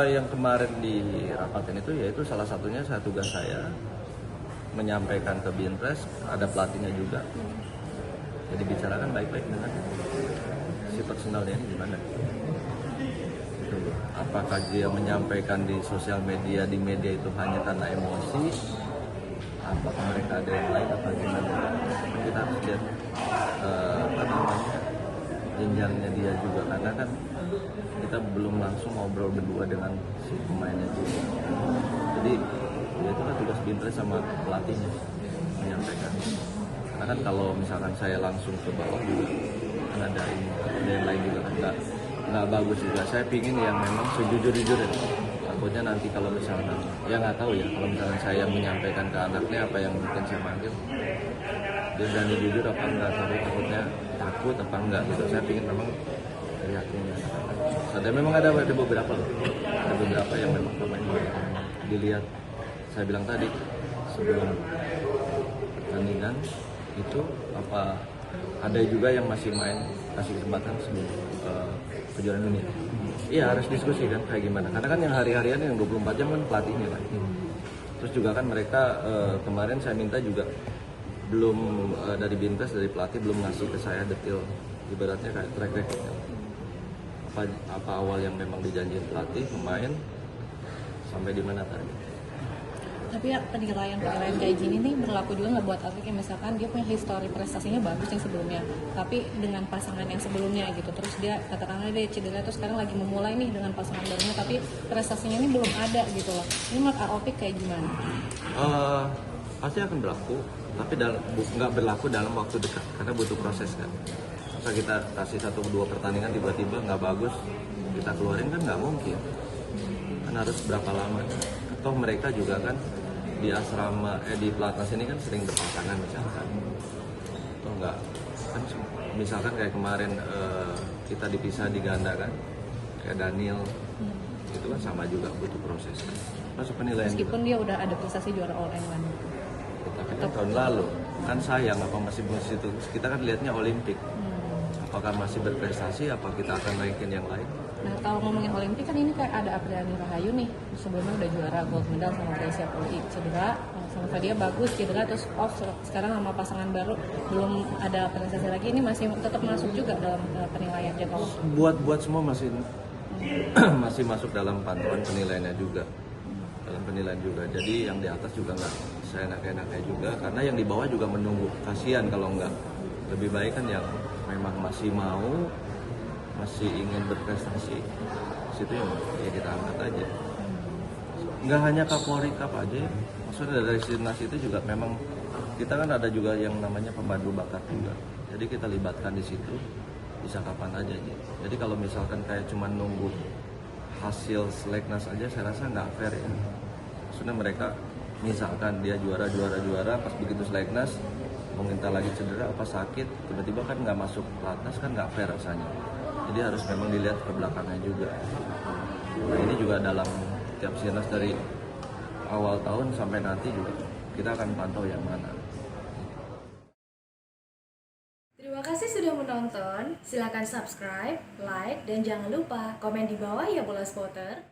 Yang kemarin di rapatin itu yaitu salah satunya tugas saya menyampaikan ke Binpres, ada pelatihnya juga. Jadi bicarakan baik-baik dengan si personalnya ini gimana. Gitu. Apakah dia menyampaikan di sosial media, di media itu hanya karena emosi, apakah mereka ada yang lain apa gimana. Kita harus lihat jenjangnya dia juga, karena kan kita belum langsung ngobrol berdua dengan si pemainnya juga. Jadi ya itu kan tugas Binpres sama pelatihnya menyampaikan. Karena kan kalau misalkan saya langsung ke bawah juga kan ada yang lain juga kan nggak bagus juga. Saya pingin yang memang sejujur-jujurnya. Takutnya nanti kalau misalkan ya nggak tahu ya, kalau misalkan saya menyampaikan ke anaknya apa yang mungkin saya manggil, dia berani jujur apa enggak, tapi takut apa enggak gitu. Saya pingin memang dari hatinya. Dan memang ada beberapa loh, ada beberapa yang memang pemain dilihat. Saya bilang tadi sebelum pertandingan itu apa ada juga yang masih main kasih kesempatan sebelum kejuaraan dunia. Iya harus diskusi kan kayak gimana. Karena kan yang hari-harian yang 24 jam kan pelatihnya kan. Terus juga kan mereka kemarin saya minta juga belum dari Binpres, dari pelatih belum ngasih ke saya detail ibaratnya kayak track record apa awal yang memang dijanjiin pelatih, pemain sampai di mana tadi. Tapi ya penilaian kayak gini nih berlaku juga nggak buat atlet yang misalkan dia punya histori prestasinya bagus yang sebelumnya, tapi dengan pasangan yang sebelumnya gitu, terus dia katakanlah dia cedera terus sekarang lagi memulai nih dengan pasangan barunya tapi prestasinya ini belum ada gitu loh. Ini menurut Opik kayak gimana? Pasti akan berlaku, tapi nggak berlaku dalam waktu dekat karena butuh proses kan. Masa kita kasih 1-2 pertandingan tiba-tiba nggak bagus kita keluarin kan nggak mungkin, kan harus berapa lama. Atau mereka juga kan di asrama di pelatnas ini kan sering berpasangan misalkan, atau enggak kan misalkan kayak kemarin kita dipisah di ganda kan kayak Daniel itu kan sama juga butuh proses kan. Masuk penilaian meskipun juga. Dia udah ada prestasi juara All England Tapi kan tahun lalu kan sayang apa masih bonus itu kita kan lihatnya Olimpik. Apakah masih berprestasi apa kita akan naikin yang lain. Nah kalau ngomongin Olimpik kan ini kayak ada Apriani Rahayu nih, sebelumnya udah juara gold medal sama Grecia Poli, cedera sama dia bagus, cedera terus off, sekarang sama pasangan baru belum ada prestasi lagi, ini masih tetap masuk juga dalam penilaian jangka waktu. Buat semua masih masih masuk dalam pantauan penilaiannya juga, dalam penilaian juga. Jadi yang di atas juga nggak saya enak-enaknya juga, karena yang di bawah juga menunggu. Kasihan kalau nggak, lebih baik kan yang memang masih mau, masih ingin berprestasi situ ya kita angkat aja. Nggak hanya Kapolri Cup aja, maksudnya dari Sirnas itu juga memang kita kan ada juga yang namanya pemandu bakat juga. Jadi kita libatkan di situ bisa kapan aja. Jadi kalau misalkan kayak cuma nunggu hasil seleknas aja, saya rasa nggak fair ya. Maksudnya mereka misalkan dia juara pas begitu seleknas mau minta lagi cedera apa sakit tiba-tiba kan nggak masuk pelatnas kan nggak fair rasanya. Jadi harus memang dilihat ke belakangnya juga. Nah ini juga dalam tiap Sirnas dari awal tahun sampai nanti juga kita akan pantau yang mana. Terima kasih sudah menonton. Silakan subscribe, like, dan jangan lupa komen di bawah ya Bola Spotter.